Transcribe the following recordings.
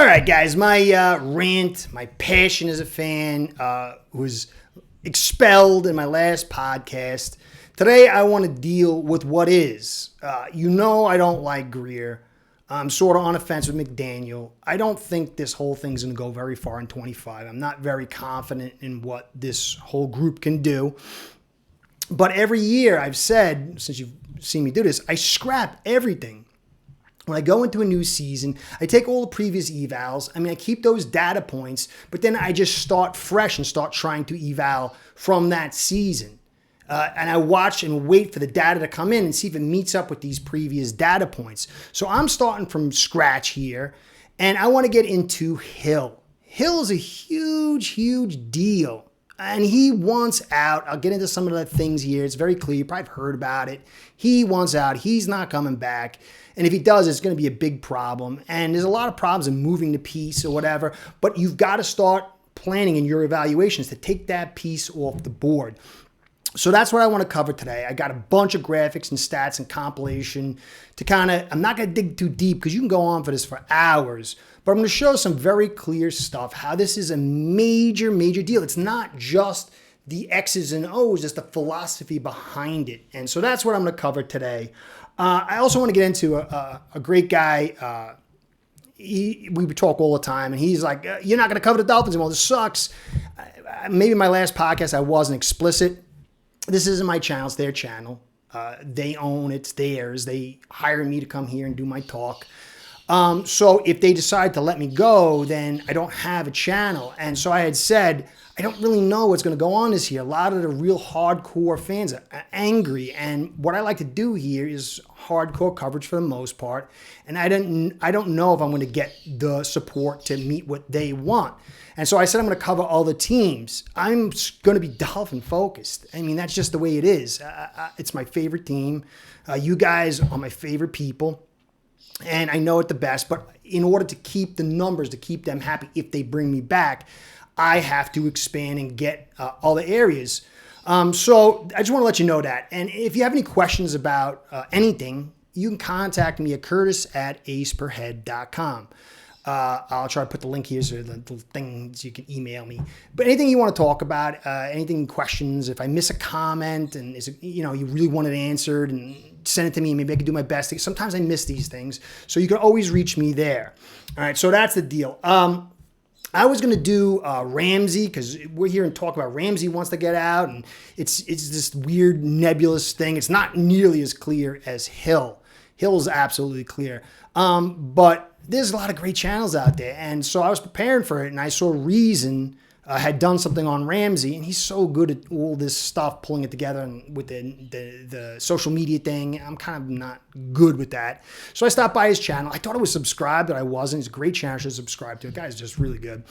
right, guys, my rant, my passion as a fan was expelled in my last podcast. Today, I want to deal with what is. I don't like Greer. I'm sort of on the fence with McDaniel. I don't think this whole thing's going to go very far in 25. I'm not very confident in what this whole group can do. But every year, I've said, since you've seen me do this, I scrap everything. When I go into a new season, I take all the previous evals. I keep those data points, but then I just start fresh and start trying to eval from that season. And I watch and wait for the data to come in and see if it meets up with these previous data points. So I'm starting from scratch here, and I want to get into Hill. Hill is a huge, huge deal. And he wants out. I'll get into some of the things here. It's very clear. You probably heard about it. He wants out. He's not coming back. And if he does, it's going to be a big problem. And there's a lot of problems in moving the piece or whatever. But you've got to start planning in your evaluations to take that piece off the board. So that's what I want to cover today. I got a bunch of graphics and stats and compilation to I'm not going to dig too deep because you can go on for this for hours. But I'm going to show some very clear stuff, how this is a major, major deal. It's not just the X's and O's, it's the philosophy behind it. And so that's what I'm going to cover today. I also want to get into a great guy. We would talk all the time, and he's like, you're not going to cover the Dolphins anymore. This sucks. Maybe my last podcast, I wasn't explicit. This isn't my channel. It's their channel. They own it. It's theirs. They hire me to come here and do my talk. So if they decide to let me go, then I don't have a channel. And so I had said, I don't really know what's going to go on this year. A lot of the real hardcore fans are angry. And what I like to do here is hardcore coverage for the most part. And I don't know if I'm going to get the support to meet what they want. And so I said I'm going to cover all the teams. I'm going to be Dolphin focused. That's just the way it is. It's my favorite team. You guys are my favorite people. And I know it the best, but in order to keep the numbers, to keep them happy, if they bring me back, I have to expand and get all the areas. So I just want to let you know that. And if you have any questions about anything, you can contact me at curtis@aceperhead.com. I'll try to put the link here so the things you can email me. But anything you want to talk about, anything questions, if I miss a comment and you really want it answered, and send it to me. Maybe I can do my best. Sometimes I miss these things, so you can always reach me there. All right, so that's the deal. I was going to do Ramsey because we're here and talk about Ramsey wants to get out, and it's this weird nebulous thing. It's not nearly as clear as Hill. Hill is absolutely clear, but there's a lot of great channels out there. And so I was preparing for it, and I saw Reason had done something on Ramsey, and he's so good at all this stuff, pulling it together, and with the social media thing. I'm kind of not good with that. So I stopped by his channel. I thought I was subscribed, but I wasn't. It's a great channel. I should subscribe to it. The guy's just really good.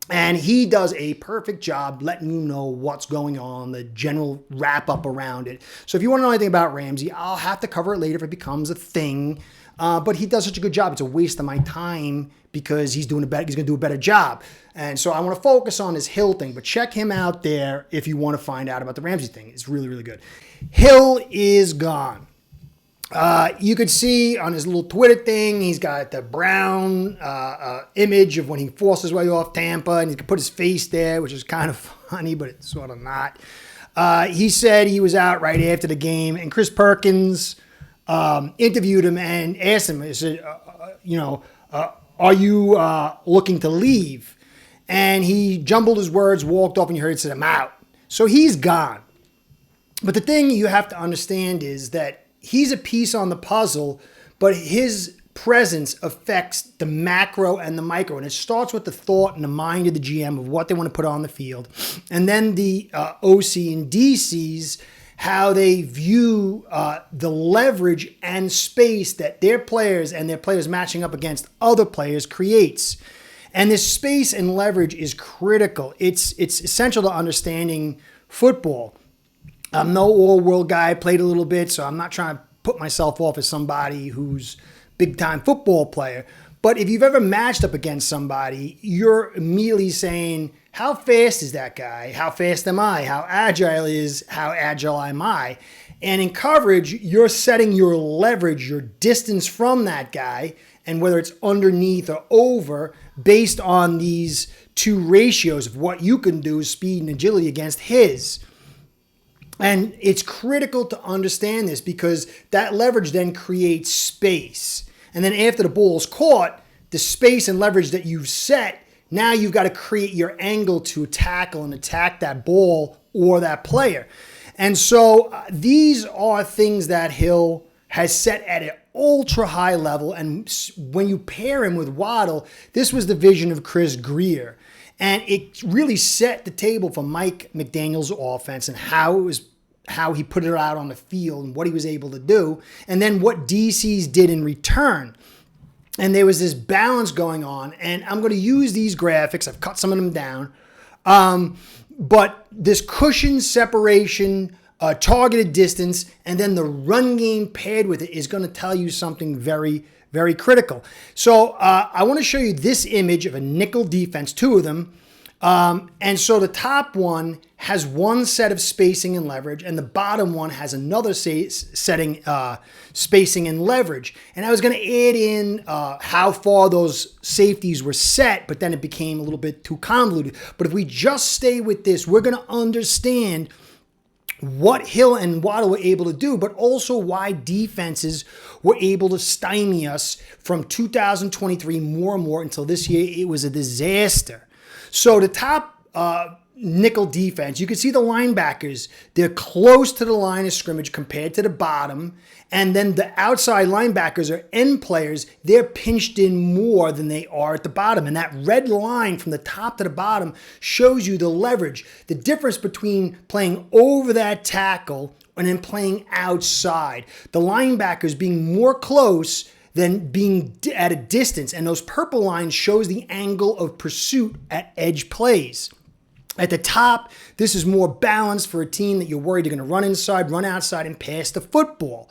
And he does a perfect job letting you know what's going on, the general wrap up around it. So if you want to know anything about Ramsey, I'll have to cover it later if it becomes a thing. But he does such a good job. It's a waste of my time because he's going to do a better job. And so I want to focus on his Hill thing. But check him out there if you want to find out about the Ramsey thing. It's really, really good. Hill is gone. You could see on his little Twitter thing, he's got the brown image of when he forced his way off Tampa, and he could put his face there, which is kind of funny, but it's sort of not. He said he was out right after the game, and Chris Perkins interviewed him and asked him, he said, are you looking to leave? And he jumbled his words, walked off, and you heard it said, I'm out. So he's gone. But the thing you have to understand is that he's a piece on the puzzle, but his presence affects the macro and the micro. And it starts with the thought and the mind of the GM of what they want to put on the field. And then the OC and DCs, how they view the leverage and space that their players and their players matching up against other players creates. And this space and leverage is critical. It's essential to understanding football. I'm no all-world guy, played a little bit, so I'm not trying to put myself off as somebody who's big-time football player. But if you've ever matched up against somebody, you're immediately saying, how fast is that guy? How fast am I? How agile am I? And in coverage, you're setting your leverage, your distance from that guy, and whether it's underneath or over, based on these two ratios of what you can do, speed and agility, against his. And it's critical to understand this because that leverage then creates space. And then after the ball's caught, the space and leverage that you've set, now you've got to create your angle to tackle and attack that ball or that player. And so these are things that Hill has set at an ultra high level. And when you pair him with Waddle, this was the vision of Chris Grier. And it really set the table for Mike McDaniel's offense and how he put it out on the field and what he was able to do. And then what DC's did in return. And there was this balance going on. And I'm going to use these graphics. I've cut some of them down. But this cushion separation, targeted distance, and then the run game paired with it is going to tell you something very, very critical. So I want to show you this image of a nickel defense, two of them. And so the top one has one set of spacing and leverage, and the bottom one has another setting spacing and leverage. And I was going to add in how far those safeties were set, but then it became a little bit too convoluted. But if we just stay with this, we're going to understand what Hill and Waddle were able to do, but also why defenses were able to stymie us from 2023 more and more until this year. It was a disaster. So the top nickel defense, you can see the linebackers, they're close to the line of scrimmage compared to the bottom. And then the outside linebackers are end players. They're pinched in more than they are at the bottom. And that red line from the top to the bottom shows you the leverage, the difference between playing over that tackle and then playing outside. The linebackers being more close than being at a distance. And those purple lines shows the angle of pursuit at edge plays. At the top, this is more balanced for a team that you're worried they're going to run inside, run outside, and pass the football.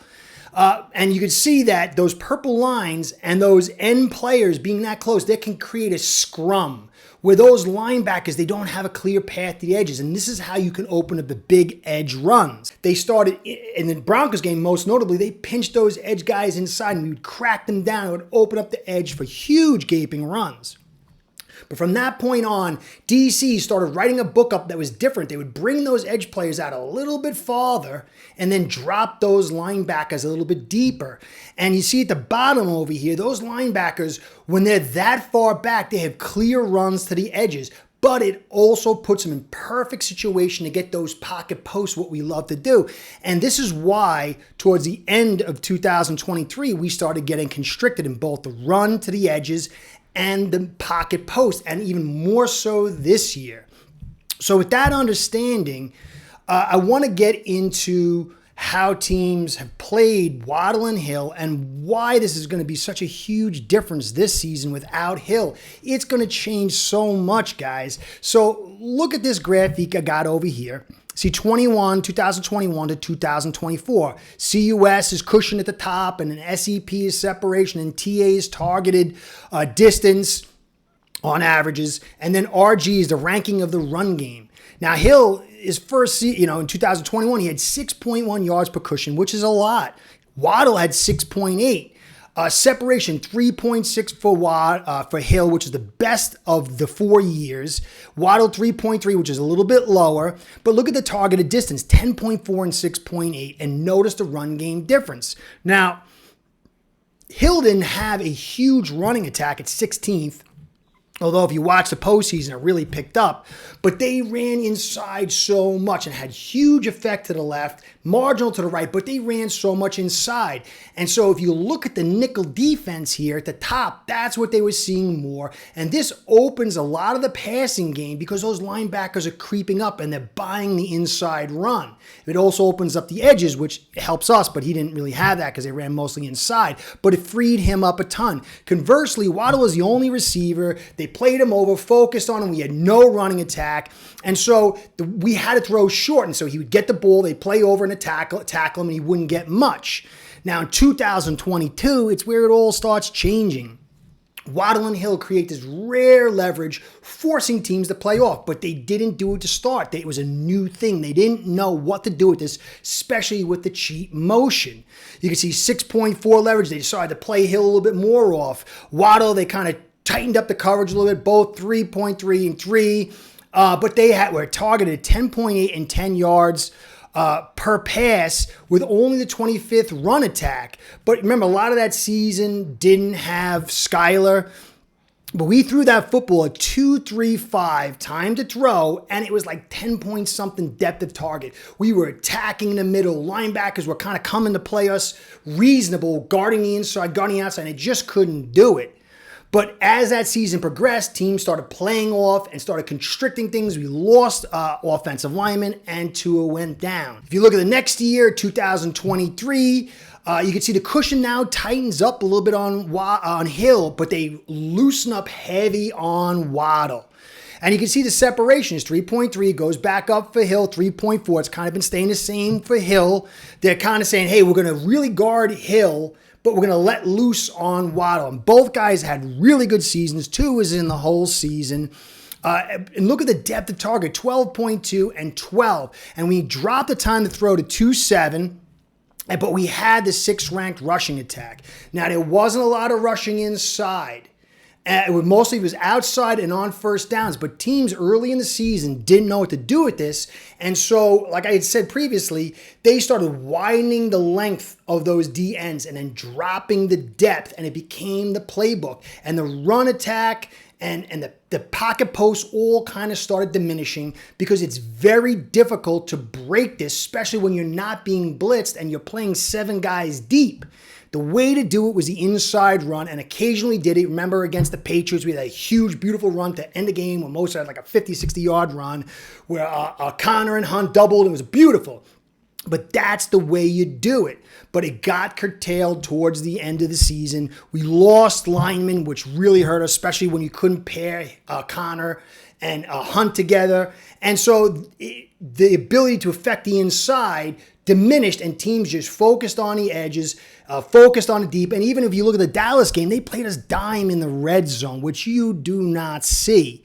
And you can see that those purple lines and those end players being that close, they can create a scrum where those linebackers, they don't have a clear path to the edges. And this is how you can open up the big edge runs. They started in the Broncos game, most notably, they pinched those edge guys inside and we would crack them down. It would open up the edge for huge gaping runs. But from that point on, DC started writing a book up that was different. They would bring those edge players out a little bit farther and then drop those linebackers a little bit deeper. And you see at the bottom over here, those linebackers, when they're that far back, they have clear runs to the edges. But it also puts them in perfect situation to get those pocket posts, what we love to do. And this is why towards the end of 2023, we started getting constricted in both the run to the edges and the pocket post, and even more so this year. So with that understanding, I want to get into how teams have played Waddle and Hill and why this is going to be such a huge difference this season without Hill. It's going to change so much, guys. So look at this graphic I got over here. See 2021 to 2024. CUS is cushion at the top, and an SEP is separation, and TA is targeted distance on averages. And then RG is the ranking of the run game. Now, Hill is first, in 2021, he had 6.1 yards per cushion, which is a lot. Waddle had 6.8. Separation 3.6 for Hill, which is the best of the 4 years. Waddle 3.3, which is a little bit lower. But look at the targeted distance, 10.4 and 6.8. And notice the run game difference. Now, Hill didn't have a huge running attack at 16th. Although if you watch the postseason, it really picked up. But they ran inside so much and had huge effect to the left, marginal to the right, but they ran so much inside. And so if you look at the nickel defense here at the top, that's what they were seeing more. And this opens a lot of the passing game because those linebackers are creeping up and they're buying the inside run. It also opens up the edges, which helps us, but he didn't really have that because they ran mostly inside. But it freed him up a ton. Conversely, Waddle was the only receiver. They played him over, focused on him. We had no running attack. And so we had to throw short. And so he would get the ball, they'd play over and tackle him, and he wouldn't get much. Now in 2022, it's where it all starts changing. Waddle and Hill create this rare leverage, forcing teams to play off, but they didn't do it to start. It was a new thing. They didn't know what to do with this, especially with the cheat motion. You can see 6.4 leverage. They decided to play Hill a little bit more off. Waddle, they kind of tightened up the coverage a little bit, both 3.3 and 3, but they were targeted 10.8 and 10 yards per pass with only the 25th run attack. But remember, a lot of that season didn't have Skyler. But we threw that football at 2-3-5, time to throw, and it was like 10 point something depth of target. We were attacking the middle. Linebackers were kind of coming to play us reasonable, guarding the inside, guarding the outside, and it just couldn't do it. But as that season progressed, teams started playing off and started constricting things. We lost offensive linemen, and Tua went down. If you look at the next year, 2023, you can see the cushion now tightens up a little bit on Hill, but they loosen up heavy on Waddle. And you can see the separation is 3.3, goes back up for Hill, 3.4. It's kind of been staying the same for Hill. They're kind of saying, hey, we're going to really guard Hill, but we're going to let loose on Waddle. And both guys had really good seasons. Tua was in the whole season. And look at the depth of target, 12.2 and 12. And we dropped the time to throw to 2.7. But we had the 6th-ranked rushing attack. Now, there wasn't a lot of rushing inside. Mostly it was outside and on first downs. But teams early in the season didn't know what to do with this. And so, like I had said previously, they started widening the length of those D ends and then dropping the depth. And it became the playbook. And the run attack and the pocket posts all kind of started diminishing because it's very difficult to break this, especially when you're not being blitzed and you're playing 7 guys deep. The way to do it was the inside run, and occasionally did it. Remember against the Patriots, we had a huge, beautiful run to end the game when most had like a 50, 60-yard run where Connor and Hunt doubled. It was beautiful. But that's the way you do it. But it got curtailed towards the end of the season. We lost linemen, which really hurt us, especially when you couldn't pair Connor and Hunt together. And so the ability to affect the inside diminished, and teams just focused on the edges, focused on the deep. And even if you look at the Dallas game, they played us dime in the red zone, which you do not see.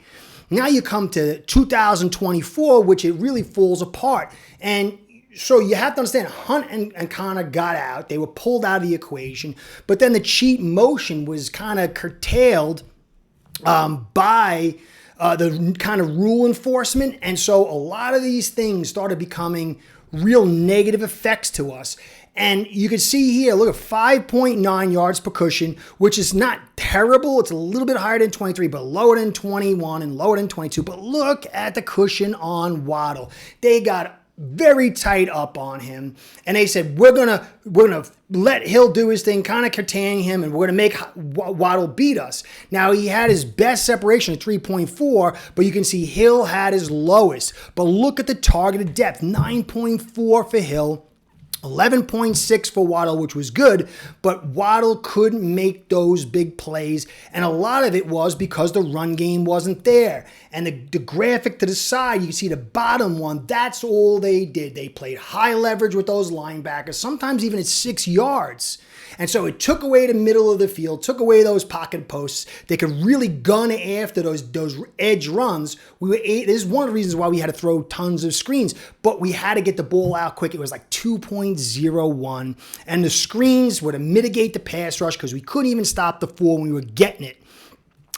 Now you come to 2024, which it really falls apart. And so you have to understand, Hunt and Connor got out. They were pulled out of the equation. But then the cheat motion was kind of curtailed by the kind of rule enforcement. And so a lot of these things started becoming real negative effects to us. And you can see here, look at 5.9 yards per cushion, which is not terrible. It's a little bit higher than 23, but lower than 21 and lower than 22. But look at the cushion on Waddle. They got very tight up on him, and they said, we're gonna let Hill do his thing, kind of containing him, and we're gonna make Waddle beat us. Now, he had his best separation at 3.4, but you can see Hill had his lowest. But look at the targeted depth, 9.4 for Hill, 11.6 for Waddle, which was good, but Waddle couldn't make those big plays, and a lot of it was because the run game wasn't there. And the graphic to the side, you can see the bottom one, that's all they did. They played high leverage with those linebackers, sometimes even at 6 yards. And so it took away the middle of the field, took away those pocket posts. They could really gun after those edge runs. This is one of the reasons why we had to throw tons of screens, but we had to get the ball out quick. It was like 2.01, and the screens were to mitigate the pass rush because we couldn't even stop the 4 when we were getting it.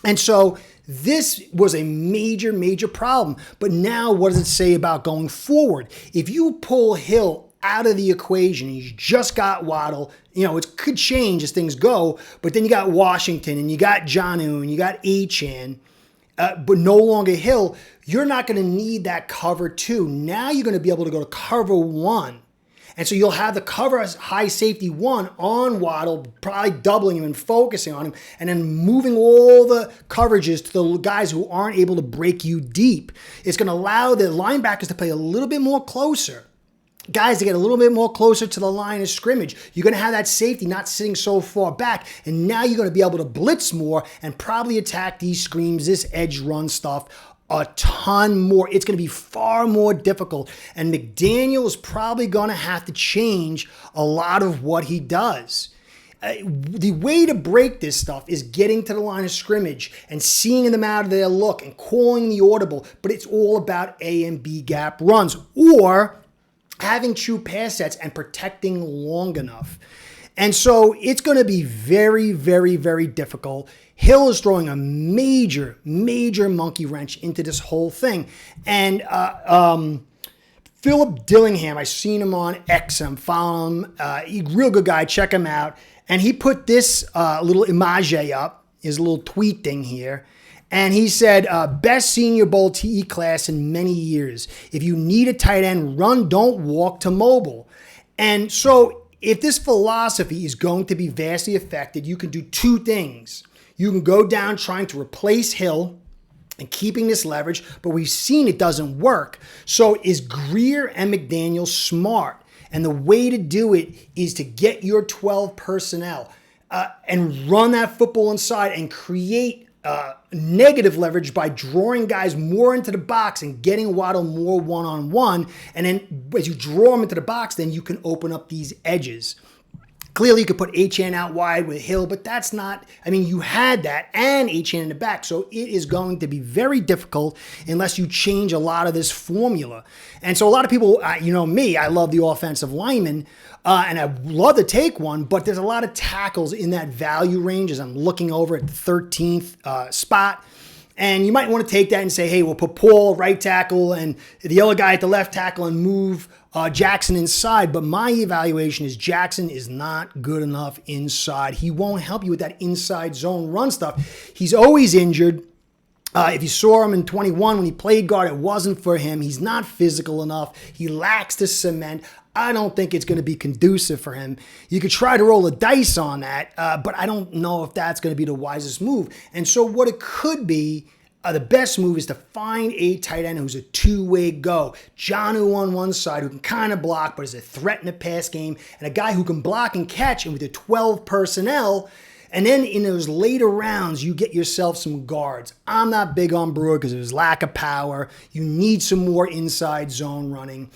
And so this was a major, major problem. But now what does it say about going forward? If you pull Hill out of the equation, you just got Waddle, it could change as things go, but then you got Washington and you got Jonnu and you got Achane, but no longer Hill. You're not going to need that cover 2. Now you're going to be able to go to cover 1. And so you'll have the cover high safety 1 on Waddle, probably doubling him and focusing on him, and then moving all the coverages to the guys who aren't able to break you deep. It's going to allow the linebackers to play a little bit more closer. Guys to get a little bit more closer to the line of scrimmage. You're going to have that safety not sitting so far back, and now you're going to be able to blitz more and probably attack these screens, this edge run stuff a ton more. It's going to be far more difficult, and McDaniel is probably going to have to change a lot of what he does. The way to break this stuff is getting to the line of scrimmage and seeing them out of their look and calling the audible, but it's all about A and B gap runs or having true pass sets and protecting long enough. And so it's going to be very, very, very difficult. Hill is throwing a major, major monkey wrench into this whole thing. And Philip Dillingham, I've seen him on X. I'm following him. Real good guy. Check him out. And he put this little image up, his little tweet thing here. And he said, best Senior Bowl TE class in many years. If you need a tight end, run, don't walk to mobile. And so if this philosophy is going to be vastly affected, you can do two things. You can go down trying to replace Hill and keeping this leverage, but we've seen it doesn't work. So is Greer and McDaniel smart? And the way to do it is to get your 12 personnel and run that football inside and create negative leverage by drawing guys more into the box and getting Waddle more one-on-one. And then as you draw them into the box, then you can open up these edges. Clearly, you could put Achane out wide with Hill, but that's not, you had that and Achane in the back. So it is going to be very difficult unless you change a lot of this formula. And so a lot of people, me, I love the offensive lineman, and I love to take one, but there's a lot of tackles in that value range as I'm looking over at the 13th spot. And you might want to take that and say, hey, we'll put Paul right tackle and the other guy at the left tackle and move Jackson inside. But my evaluation is Jackson is not good enough inside. He won't help you with that inside zone run stuff. He's always injured. If you saw him in 21 when he played guard, it wasn't for him. He's not physical enough. He lacks the cement. I don't think it's going to be conducive for him. You could try to roll the dice on that, but I don't know if that's going to be the wisest move. And so what it could be, the best move is to find a tight end who's a two-way go. Jonnu on one side who can kind of block but is a threat in the pass game, and a guy who can block and catch, and with the 12 personnel. And then in those later rounds, you get yourself some guards. I'm not big on Brewer because of his lack of power. You need some more inside zone running.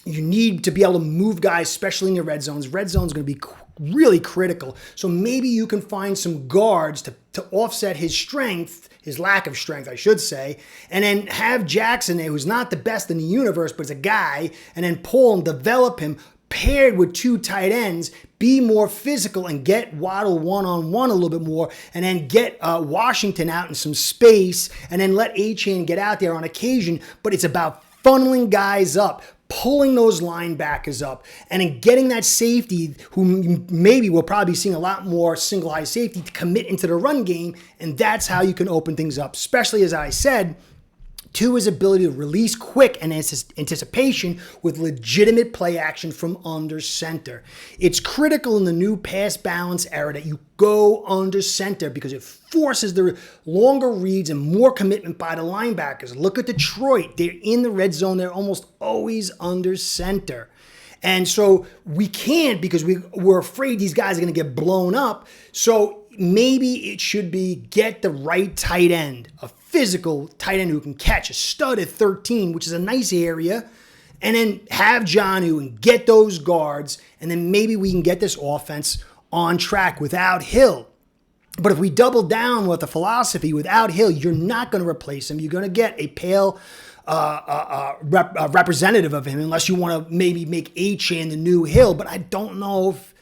You need to be able to move guys, especially in your red zones. Red zone's going to be really critical. So maybe you can find some guards to offset his strength, his lack of strength, I should say, and then have Jackson there, who's not the best in the universe, but is a guy, and then pull and develop him, paired with two tight ends, be more physical and get Waddle one-on-one a little bit more, and then get Washington out in some space, and then let Achane get out there on occasion. But it's about funneling guys up, pulling those linebackers up, and then getting that safety, who maybe we'll probably be seeing a lot more single high safety, to commit into the run game, and that's how you can open things up, especially, as I said, to his ability to release quick and anticipation with legitimate play action from under center. It's critical in the new pass balance era that you go under center because it forces the longer reads and more commitment by the linebackers. Look at Detroit. They're in the red zone. They're almost always under center. And so we can't, because we're afraid these guys are going to get blown up. So maybe it should be get the right tight end, a physical tight end who can catch, a stud at 13, which is a nice area, and then have Jonnu and get those guards, and then maybe we can get this offense on track without Hill. But if we double down with the philosophy without Hill, you're not going to replace him. You're going to get a pale representative of him, unless you want to maybe make Achane the new Hill, but I don't know if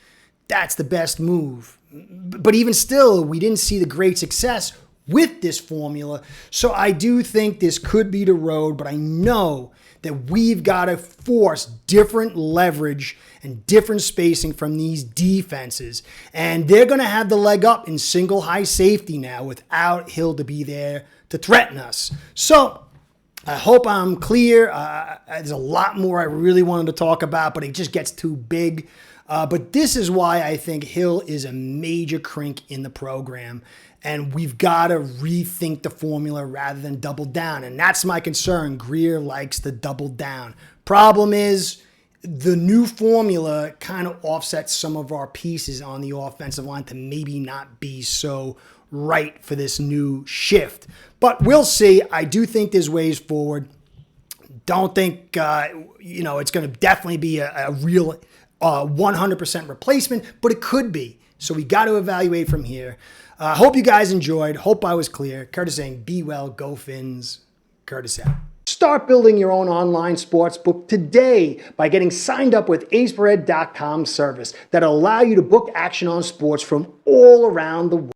that's the best move. But even still, we didn't see the great success with this formula. So I do think this could be the road, but I know that we've got to force different leverage and different spacing from these defenses. And they're going to have the leg up in single high safety now without Hill to be there to threaten us. So I hope I'm clear. There's a lot more I really wanted to talk about, but it just gets too big. But this is why I think Hill is a major crink in the program. And we've got to rethink the formula rather than double down. And that's my concern. Greer likes to double down. Problem is, the new formula kind of offsets some of our pieces on the offensive line to maybe not be so right for this new shift. But we'll see. I do think there's ways forward. Don't think, it's going to definitely be a real 100% replacement, but it could be. So we got to evaluate from here. Hope you guys enjoyed. Hope I was clear. Curtis saying, be well, go Fins. Curtis out. Start building your own online sportsbook today by getting signed up with AceBread.com service that'll allow you to book action on sports from all around the world.